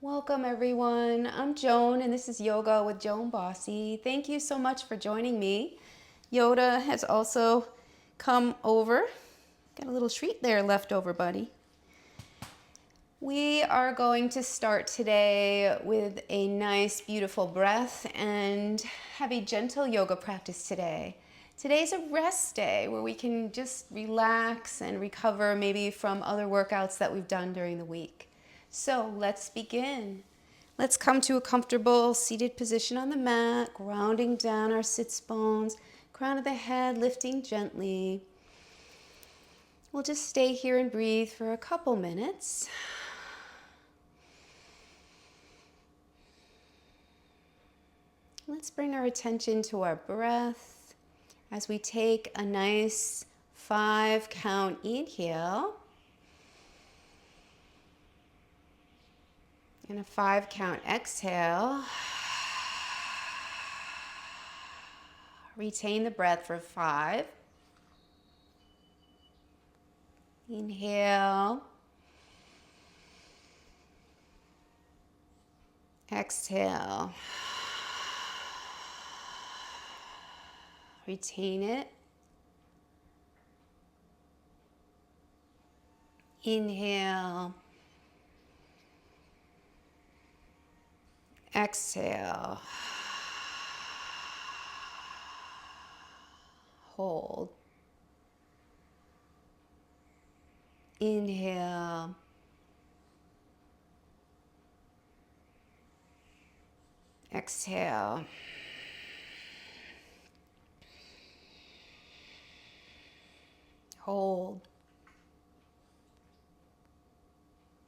Welcome everyone. I'm Joan and this is Yoga with Joan Bossy. Thank you so much for joining me. Yoda has also come over. Got a little treat there left over, buddy. We are going to start today with a nice, beautiful breath and have a gentle yoga practice today. Today's a rest day where we can just relax and recover maybe from other workouts that we've done during the week. So let's begin. Let's come to a comfortable seated position on the mat, grounding down our sits bones, crown of the head lifting gently. We'll just stay here and breathe for a couple minutes. Let's bring our attention to our breath as we take a nice 5-count inhale and a 5-count exhale. Retain the breath for 5. Inhale. Exhale. Retain it. Inhale. Exhale. Hold. Inhale. Exhale. Hold.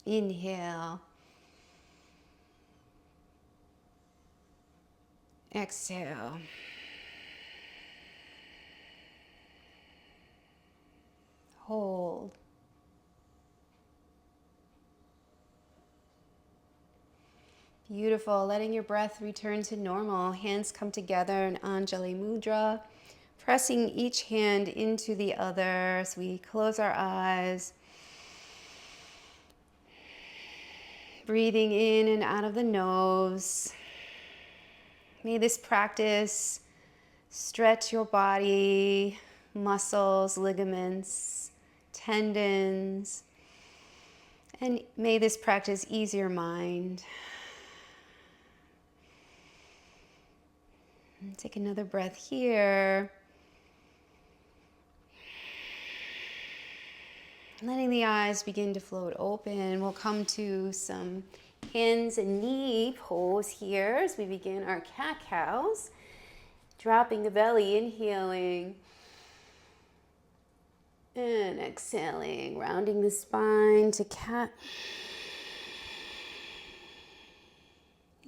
Inhale. Exhale. Hold. Beautiful. Letting your breath return to normal. Hands come together in Anjali Mudra. Pressing each hand into the other as we close our eyes. Breathing in and out of the nose. May this practice stretch your body, muscles, ligaments, tendons, and may this practice ease your mind. And take another breath here. Letting the eyes begin to float open. We'll come to some hands and knee pose here as we begin our cat-cows. Dropping the belly, inhaling and exhaling, rounding the spine to cat.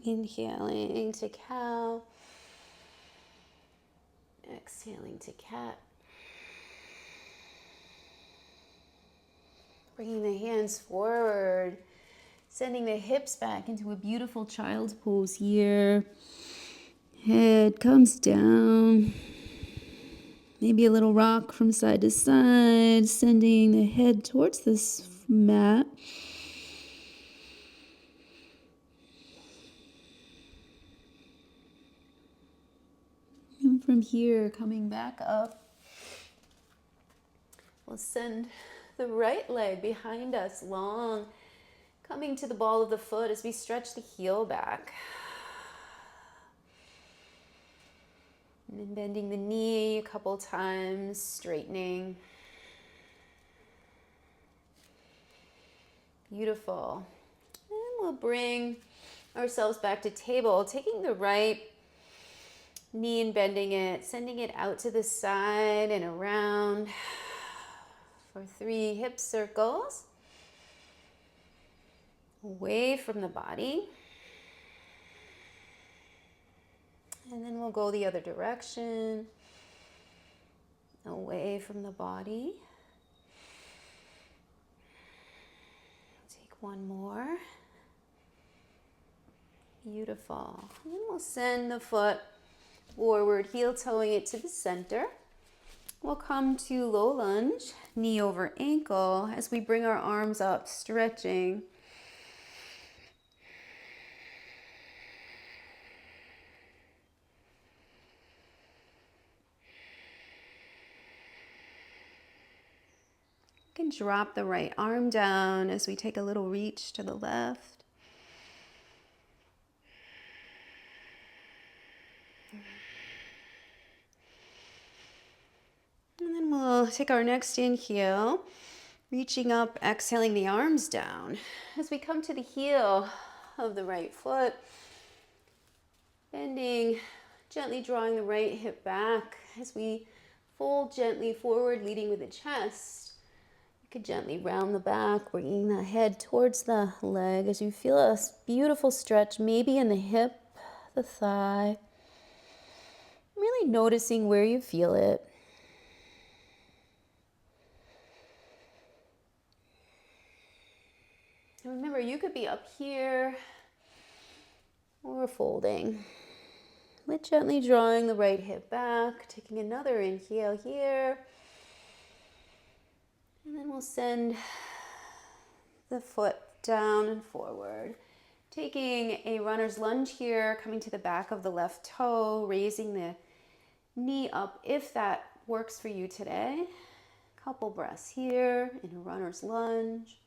Inhaling to cow. Exhaling to cat. Bringing the hands forward, sending the hips back into a beautiful child's pose here. Head comes down. Maybe a little rock from side to side, sending the head towards this mat. And from here, coming back up, we'll send the right leg behind us, long, coming to the ball of the foot as we stretch the heel back. And then bending the knee a couple times, straightening. Beautiful. And we'll bring ourselves back to table, taking the right knee and bending it, sending it out to the side and around for 3 hip circles. Away from the body. And then we'll go the other direction. Away from the body. Take one more. Beautiful. And then we'll send the foot forward, heel toeing it to the center. We'll come to low lunge, knee over ankle as we bring our arms up, stretching. can drop the right arm down as we take a little reach to the left. And then we'll take our next inhale, reaching up, exhaling the arms down. As we come to the heel of the right foot, bending, gently drawing the right hip back as we fold gently forward, leading with the chest. You could gently round the back, bringing the head towards the leg as you feel a beautiful stretch, maybe in the hip, the thigh. Really noticing where you feel it. And remember, you could be up here or folding. But gently drawing the right hip back, taking another inhale here. And then we'll send the foot down and forward. Taking a runner's lunge here, coming to the back of the left toe, raising the knee up if that works for you today. Couple breaths here in a runner's lunge.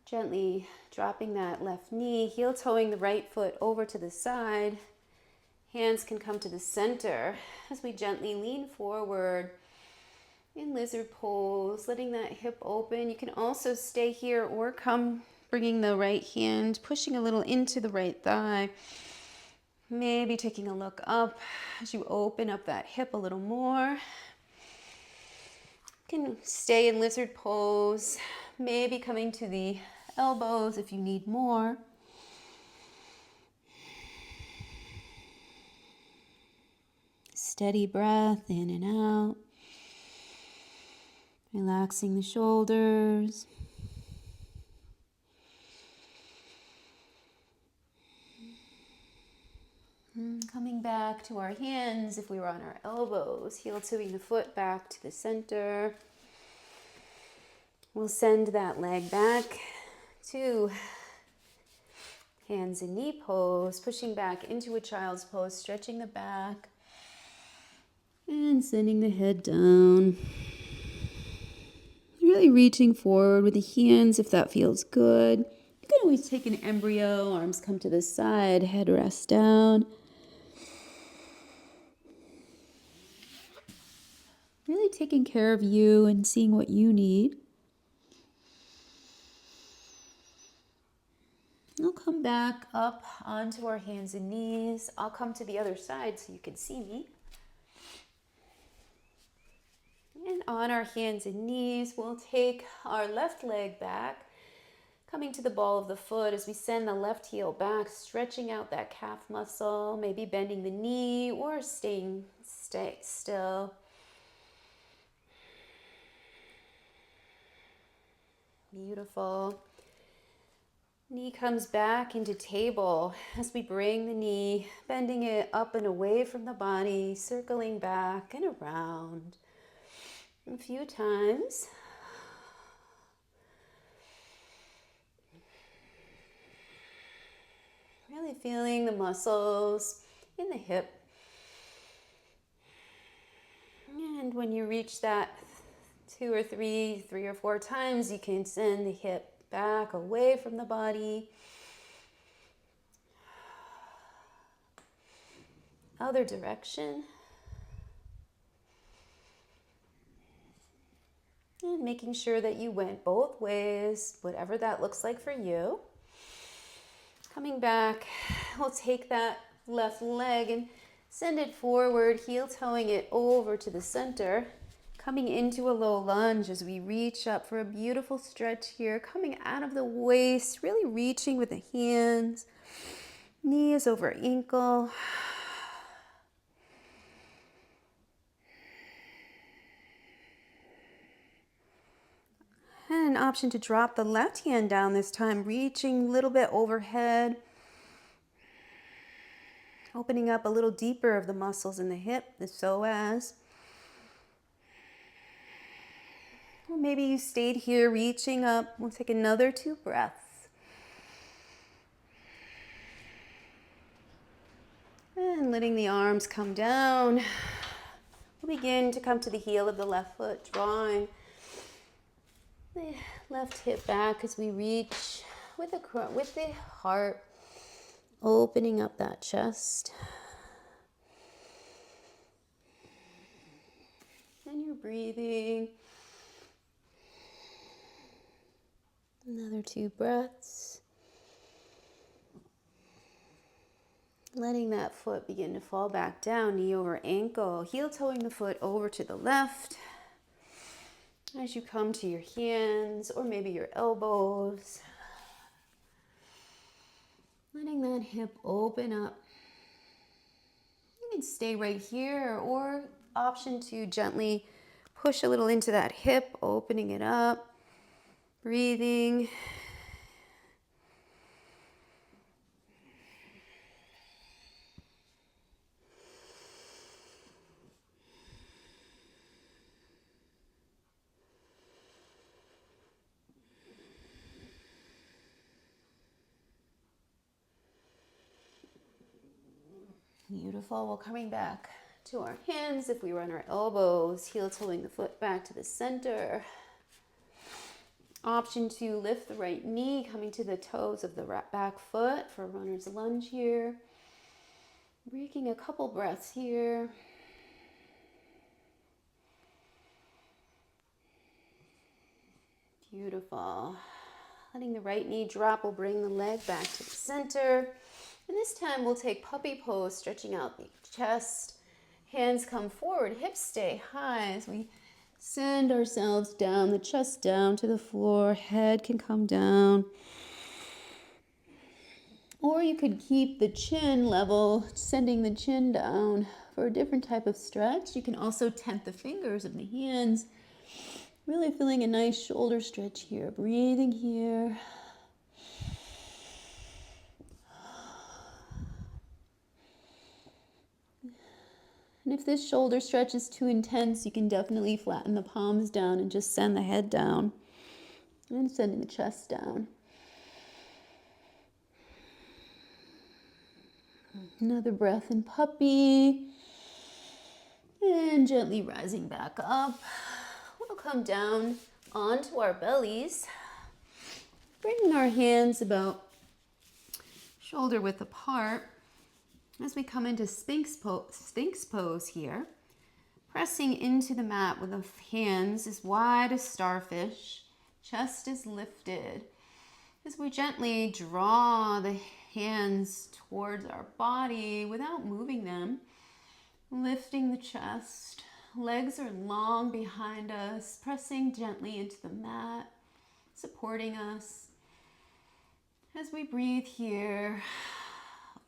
Gently dropping that left knee, heel toeing the right foot over to the side. Hands can come to the center as we gently lean forward in lizard pose, letting that hip open. You can also stay here or come bringing the right hand, pushing a little into the right thigh. Maybe taking a look up as you open up that hip a little more. You can stay in lizard pose, maybe coming to the elbows if you need more. Steady breath in and out. Relaxing the shoulders. And coming back to our hands if we were on our elbows, heel toeing the foot back to the center. We'll send that leg back to hands and knee pose, pushing back into a child's pose, stretching the back, and sending the head down. Really reaching forward with the hands if that feels good. You can always take an embryo, arms come to the side, head rests down. Really taking care of you and seeing what you need. We'll come back up onto our hands and knees. I'll come to the other side so you can see me. And on our hands and knees, we'll take our left leg back, coming to the ball of the foot as we send the left heel back, stretching out that calf muscle, maybe bending the knee or stay still. Beautiful. Knee comes back into table as we bring the knee, bending it up and away from the body, circling back and around. A few times. Really feeling the muscles in the hip. And when you reach that three or four times, you can send the hip back away from the body. Other direction. And making sure that you went both ways, whatever that looks like for you. Coming back, we'll take that left leg and send it forward, heel toeing it over to the center. Coming into a low lunge as we reach up for a beautiful stretch here. Coming out of the waist, really reaching with the hands. Knees over ankle. And an option to drop the left hand down this time, reaching a little bit overhead. Opening up a little deeper of the muscles in the hip, the psoas. Or maybe you stayed here reaching up. We'll take another 2 breaths. And letting the arms come down. We'll begin to come to the heel of the left foot, drawing the left hip back as we reach with the heart, opening up that chest. And you're breathing. Another 2 breaths. Letting that foot begin to fall back down, knee over ankle, heel toeing the foot over to the left. As you come to your hands or maybe your elbows, letting that hip open up. You can stay right here or option to gently push a little into that hip, opening it up, breathing. Beautiful. Well, coming back to our hands, if we were on our elbows, heel toeing the foot back to the center. Option to lift the right knee, coming to the toes of the back foot for runner's lunge here. Breaking a couple breaths here. Beautiful. Letting the right knee drop, we'll bring the leg back to the center. And this time we'll take puppy pose, stretching out the chest. Hands come forward, hips stay high as we send ourselves down, the chest down to the floor. Head can come down. Or you could keep the chin level, sending the chin down for a different type of stretch. You can also tent the fingers of the hands. Really feeling a nice shoulder stretch here. Breathing here. And if this shoulder stretch is too intense, you can definitely flatten the palms down and just send the head down. And sending the chest down. Another breath in puppy. And gently rising back up. We'll come down onto our bellies. Bringing our hands about shoulder width apart. As we come into Sphinx pose here, pressing into the mat with the hands as wide as starfish, chest is lifted. As we gently draw the hands towards our body without moving them, lifting the chest, legs are long behind us, pressing gently into the mat, supporting us. As we breathe here,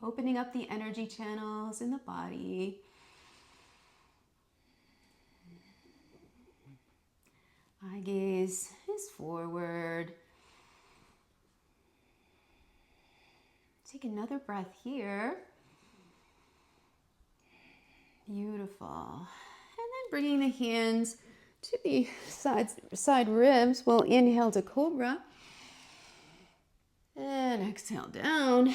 opening up the energy channels in the body. Eye gaze is forward. Take another breath here. Beautiful. And then bringing the hands to the side ribs. We'll inhale to cobra. And exhale down.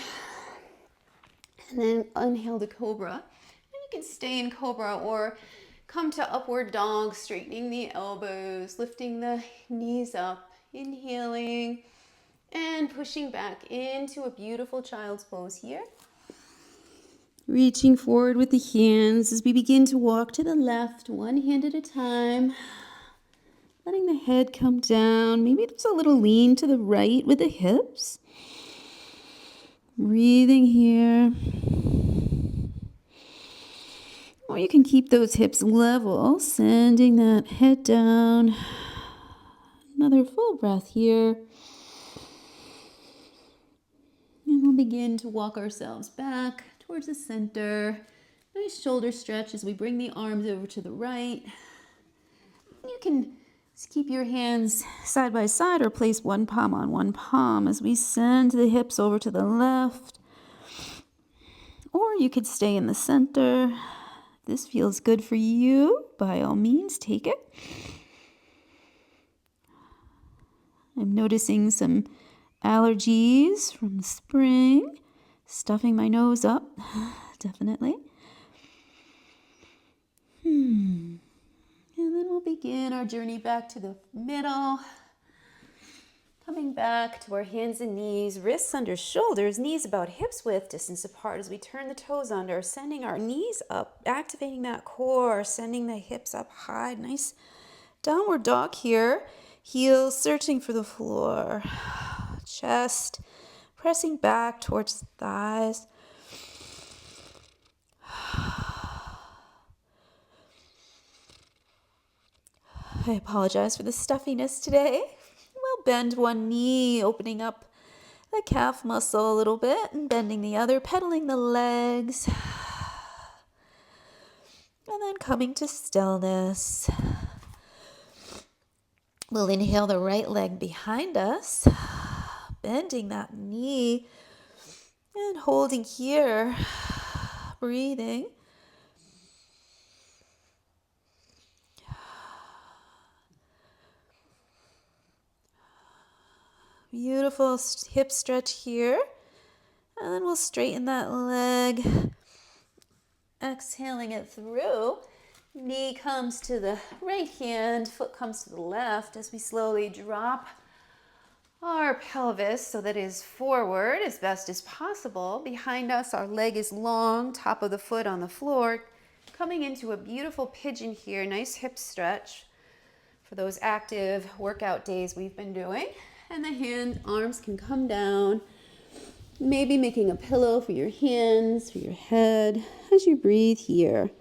And then inhale to cobra. And you can stay in cobra or come to upward dog, straightening the elbows, lifting the knees up, inhaling, and pushing back into a beautiful child's pose here. Reaching forward with the hands as we begin to walk to the left, one hand at a time. Letting the head come down. Maybe there's a little lean to the right with the hips. Breathing here. Or you can keep those hips level, sending that head down. Another full breath here. And we'll begin to walk ourselves back towards the center. Nice shoulder stretch as we bring the arms over to the right. You can keep your hands side by side or place one palm on one palm as we send the hips over to the left. Or you could stay in the center. If this feels good for you, by all means, take it. I'm noticing some allergies from spring. Stuffing my nose up, definitely. And begin our journey back to the middle. Coming back to our hands and knees, wrists under shoulders, knees about hips width distance apart as we turn the toes under, sending our knees up, activating that core, sending the hips up high. Nice downward dog here. Heels searching for the floor. Chest pressing back towards the thighs. I apologize for the stuffiness today. We'll bend one knee, opening up the calf muscle a little bit and bending the other, pedaling the legs. And then coming to stillness. We'll inhale the right leg behind us, bending that knee and holding here, breathing. Beautiful hip stretch here. And then we'll straighten that leg. Exhaling it through. Knee comes to the right hand, foot comes to the left as we slowly drop our pelvis so that it is forward as best as possible. Behind us, our leg is long, top of the foot on the floor. Coming into a beautiful pigeon here, nice hip stretch for those active workout days we've been doing. And the arms can come down, maybe making a pillow for your hands, for your head, as you breathe here.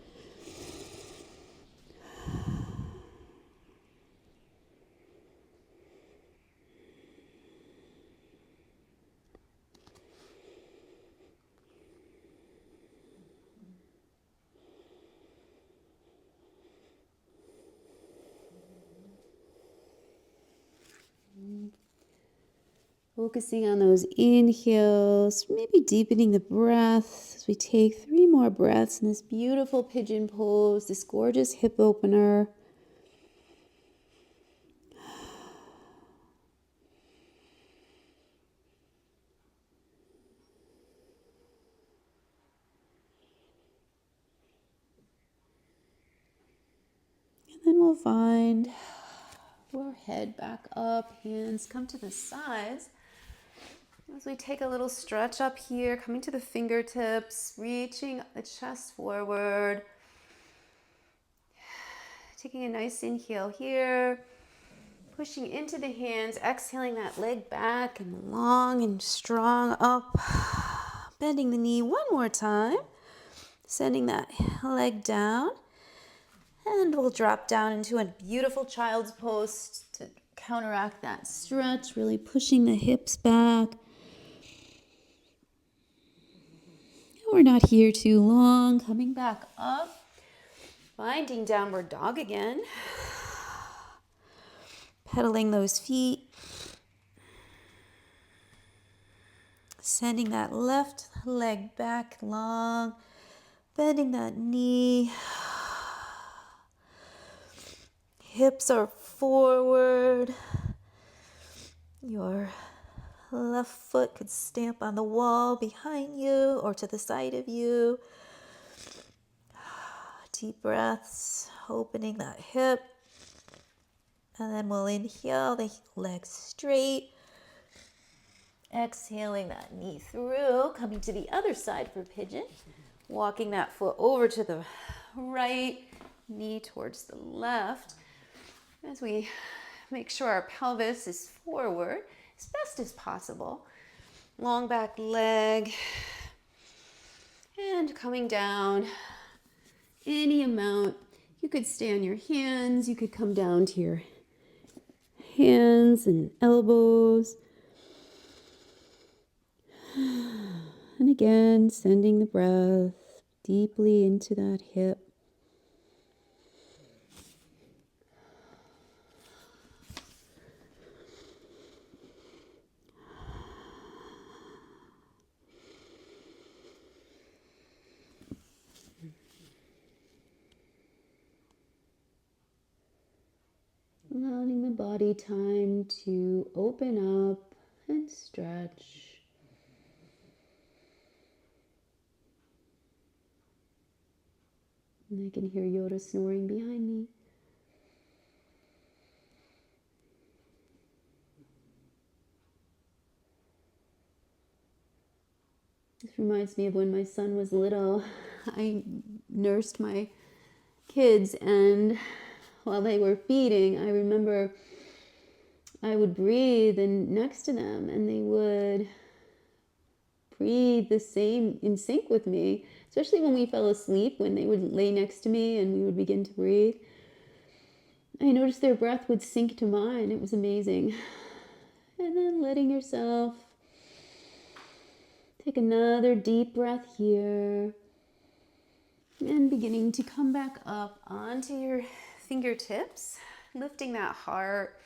Focusing on those inhales, maybe deepening the breath as we take 3 more breaths in this beautiful pigeon pose, this gorgeous hip opener. And then we'll find our head back up, hands come to the sides. As we take a little stretch up here, coming to the fingertips, reaching the chest forward. Taking a nice inhale here, pushing into the hands, exhaling that leg back and long and strong up. Bending the knee one more time, sending that leg down. And we'll drop down into a beautiful child's pose to counteract that stretch, really pushing the hips back. We're not here too long. Coming back up, finding downward dog again. Pedaling those feet. Sending that left leg back long. Bending that knee. Hips are forward. Your left foot could stamp on the wall behind you or to the side of you. Deep breaths, opening that hip. And then we'll inhale the leg straight. Exhaling that knee through, coming to the other side for pigeon. Walking that foot over to the right, knee towards the left. As we make sure our pelvis is forward as best as possible. Long back leg. And coming down any amount. You could stay on your hands. You could come down to your hands and elbows. And again, sending the breath deeply into that hip. Allowing the body time to open up and stretch. And I can hear Yoda snoring behind me. This reminds me of when my son was little. I nursed my kids, and while they were feeding, I remember I would breathe and next to them, and they would breathe the same in sync with me, especially when we fell asleep, when they would lay next to me and we would begin to breathe. I noticed their breath would sync to mine. It was amazing. And then letting yourself take another deep breath here. And beginning to come back up onto your fingertips, lifting that heart,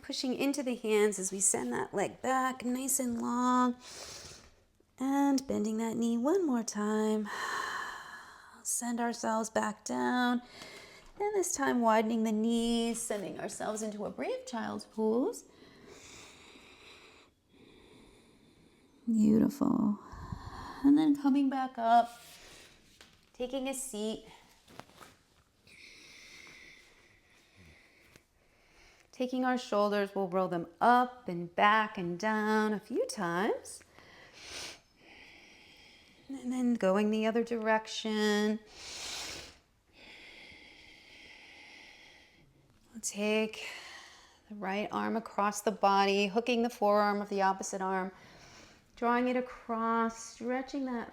pushing into the hands as we send that leg back nice and long, and bending that knee one more time. Send ourselves back down, and this time widening the knees, sending ourselves into a brave child's pose. Beautiful. And then coming back up, taking a seat. Taking our shoulders, we'll roll them up and back and down a few times. And then going the other direction. We'll take the right arm across the body, hooking the forearm of the opposite arm, drawing it across, stretching that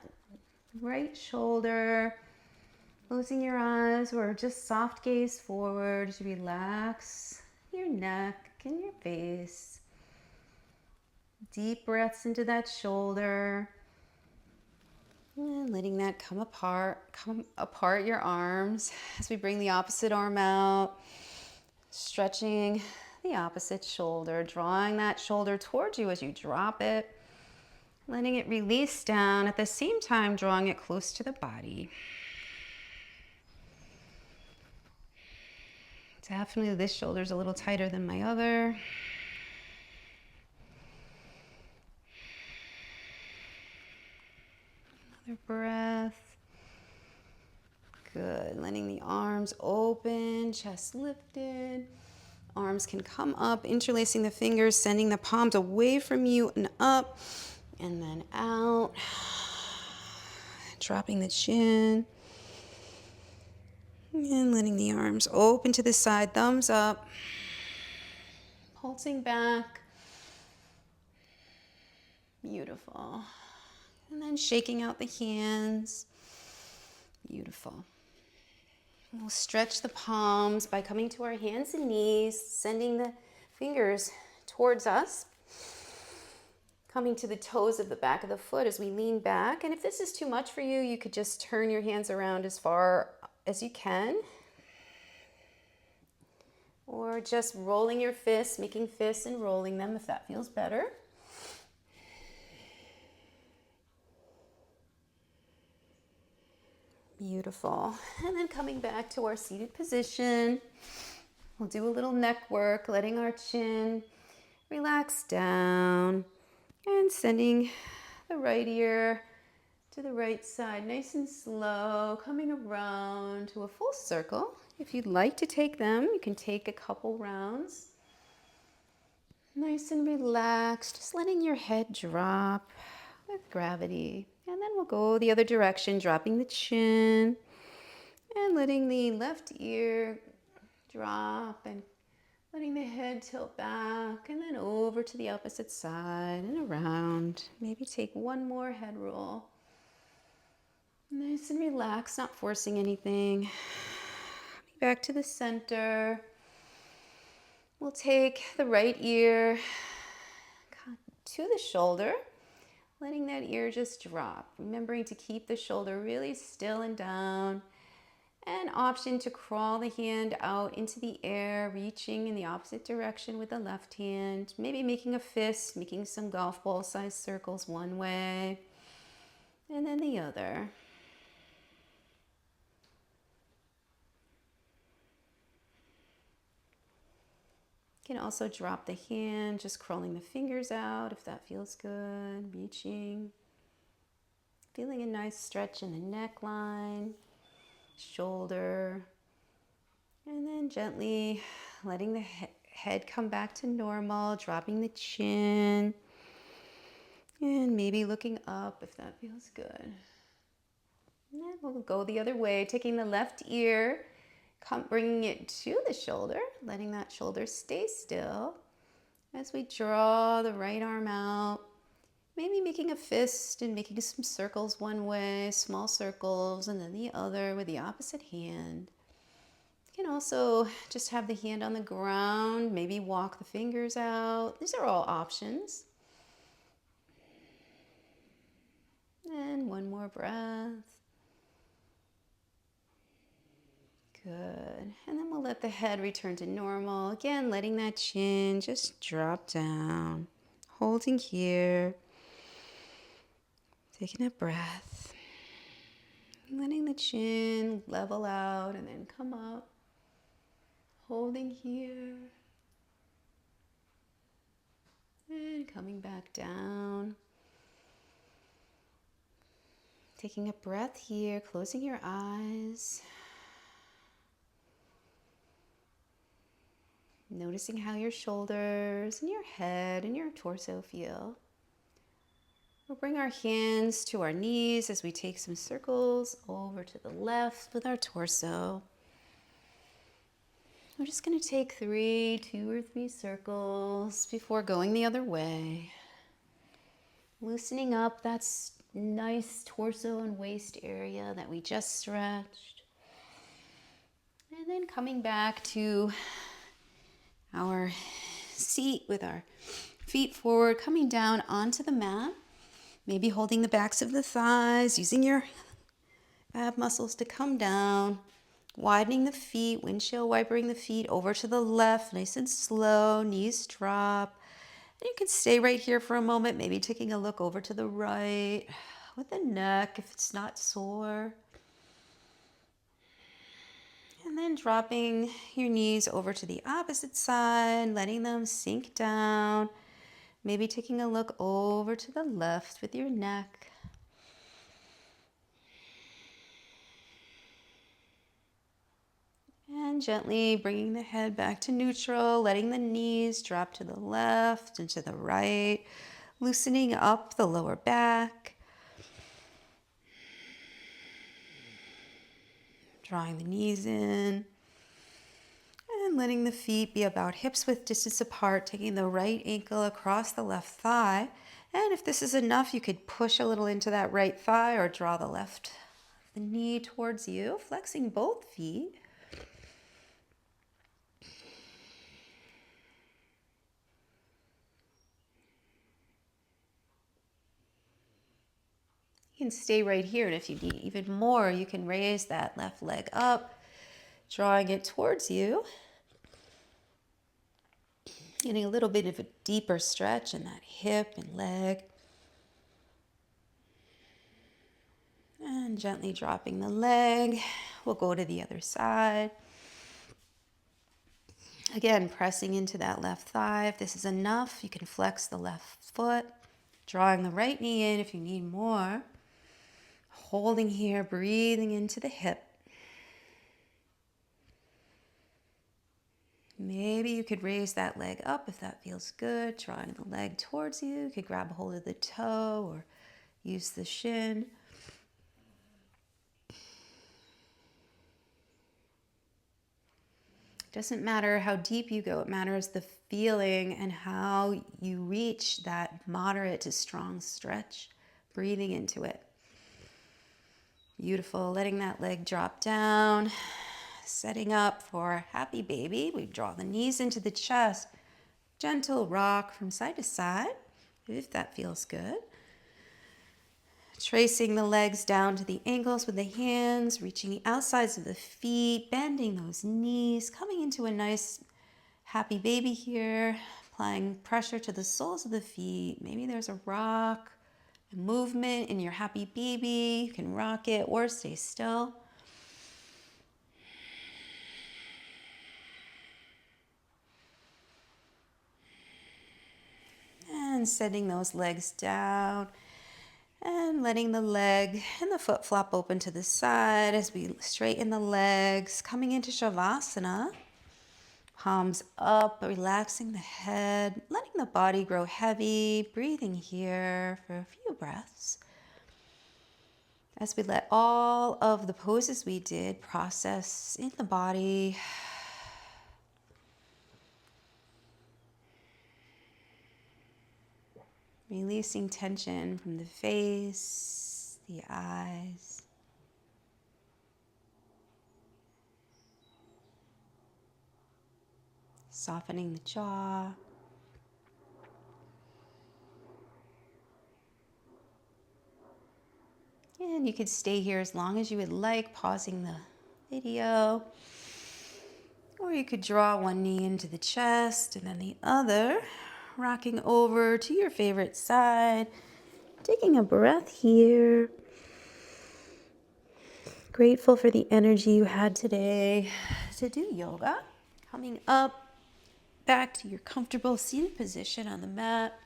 right shoulder, closing your eyes or just soft gaze forward as you relax your neck and your face. Deep breaths into that shoulder. And letting that come apart your arms as we bring the opposite arm out. Stretching the opposite shoulder, drawing that shoulder towards you as you drop it. Letting it release down, at the same time drawing it close to the body. Definitely this shoulder's a little tighter than my other. Another breath. Good. Letting the arms open, chest lifted. Arms can come up, interlacing the fingers, sending the palms away from you and up, and then out. Dropping the chin. And letting the arms open to the side, thumbs up. Pulsing back. Beautiful. And then shaking out the hands. Beautiful. We'll stretch the palms by coming to our hands and knees, sending the fingers towards us. Coming to the toes of the back of the foot as we lean back. And if this is too much for you, you could just turn your hands around as far as you can. Or just rolling your fists, making fists and rolling them if that feels better. Beautiful. And then coming back to our seated position. We'll do a little neck work, letting our chin relax down. And sending the right ear to the right side, nice and slow, coming around to a full circle. If you'd like to take them, you can take a couple rounds. Nice and relaxed, just letting your head drop with gravity. And then we'll go the other direction, dropping the chin and letting the left ear drop and letting the head tilt back and then over to the opposite side and around. Maybe take one more head roll. Nice and relaxed, not forcing anything. Back to the center. We'll take the right ear to the shoulder, letting that ear just drop. Remembering to keep the shoulder really still and down. An option to crawl the hand out into the air, reaching in the opposite direction with the left hand. Maybe making a fist, making some golf ball sized circles one way, and then the other. You can also drop the hand, just crawling the fingers out if that feels good, reaching. Feeling a nice stretch in the neckline, shoulder, and then gently letting the head come back to normal, dropping the chin. And maybe looking up if that feels good. And then we'll go the other way, taking the left ear, bringing it to the shoulder, letting that shoulder stay still as we draw the right arm out. Maybe making a fist and making some circles one way, small circles, and then the other with the opposite hand. You can also just have the hand on the ground, maybe walk the fingers out. These are all options. And one more breath. Good. And then we'll let the head return to normal. Again, letting that chin just drop down. Holding here. Taking a breath. Letting the chin level out and then come up. Holding here. And coming back down. Taking a breath here, closing your eyes. Noticing how your shoulders and your head and your torso feel. We'll bring our hands to our knees as we take some circles over to the left with our torso. We're just going to take 2 or 3 circles before going the other way. Loosening up that nice torso and waist area that we just stretched. And then coming back to our seat with our feet forward, coming down onto the mat. Maybe holding the backs of the thighs, using your ab muscles to come down. Widening the feet, windshield wipering the feet over to the left, nice and slow, knees drop. And you can stay right here for a moment, maybe taking a look over to the right with the neck if it's not sore. And then dropping your knees over to the opposite side, letting them sink down. Maybe taking a look over to the left with your neck. And gently bringing the head back to neutral, letting the knees drop to the left and to the right, loosening up the lower back. Drawing the knees in and letting the feet be about hips width distance apart, taking the right ankle across the left thigh. And if this is enough, you could push a little into that right thigh or draw the knee towards you, flexing both feet. You can stay right here, and if you need even more, you can raise that left leg up, drawing it towards you. Getting a little bit of a deeper stretch in that hip and leg. And gently dropping the leg. We'll go to the other side. Again, pressing into that left thigh. If this is enough, you can flex the left foot, drawing the right knee in if you need more. Holding here, breathing into the hip. Maybe you could raise that leg up if that feels good, drawing the leg towards you. You could grab a hold of the toe or use the shin. Doesn't matter how deep you go, it matters the feeling and how you reach that moderate to strong stretch, breathing into it. Beautiful, letting that leg drop down, setting up for happy baby. We draw the knees into the chest, gentle rock from side to side, if that feels good. Tracing the legs down to the ankles with the hands, reaching the outsides of the feet, bending those knees, coming into a nice happy baby here, applying pressure to the soles of the feet. Maybe there's a rock, a movement in your happy baby. You can rock it or stay still. And setting those legs down. And letting the leg and the foot flop open to the side as we straighten the legs, coming into Shavasana. Palms up, relaxing the head, letting letting the body grow heavy, breathing here for a few breaths as we let all of the poses we did process in the body. Releasing tension from the face, the eyes. Softening the jaw. And you could stay here as long as you would like, pausing the video. Or you could draw one knee into the chest and then the other, rocking over to your favorite side. Taking a breath here. Grateful for the energy you had today to do yoga. Coming up back to your comfortable seated position on the mat.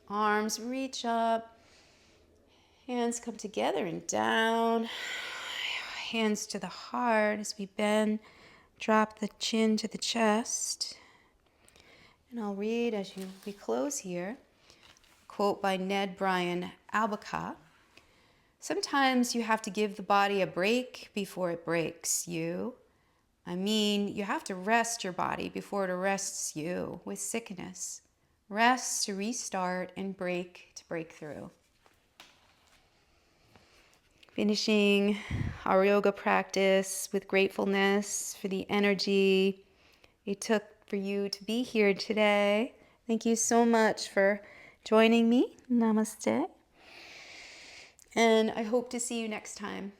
Arms reach up. Hands come together and down. Hands to the heart as we bend. Drop the chin to the chest. And I'll read as we close here. A quote by Ned Bryan Albaca. Sometimes you have to give the body a break before it breaks you. I mean, you have to rest your body before it arrests you with sickness. Rest to restart and break to break through. Finishing our yoga practice with gratefulness for the energy it took for you to be here today. Thank you so much for joining me. Namaste. And I hope to see you next time.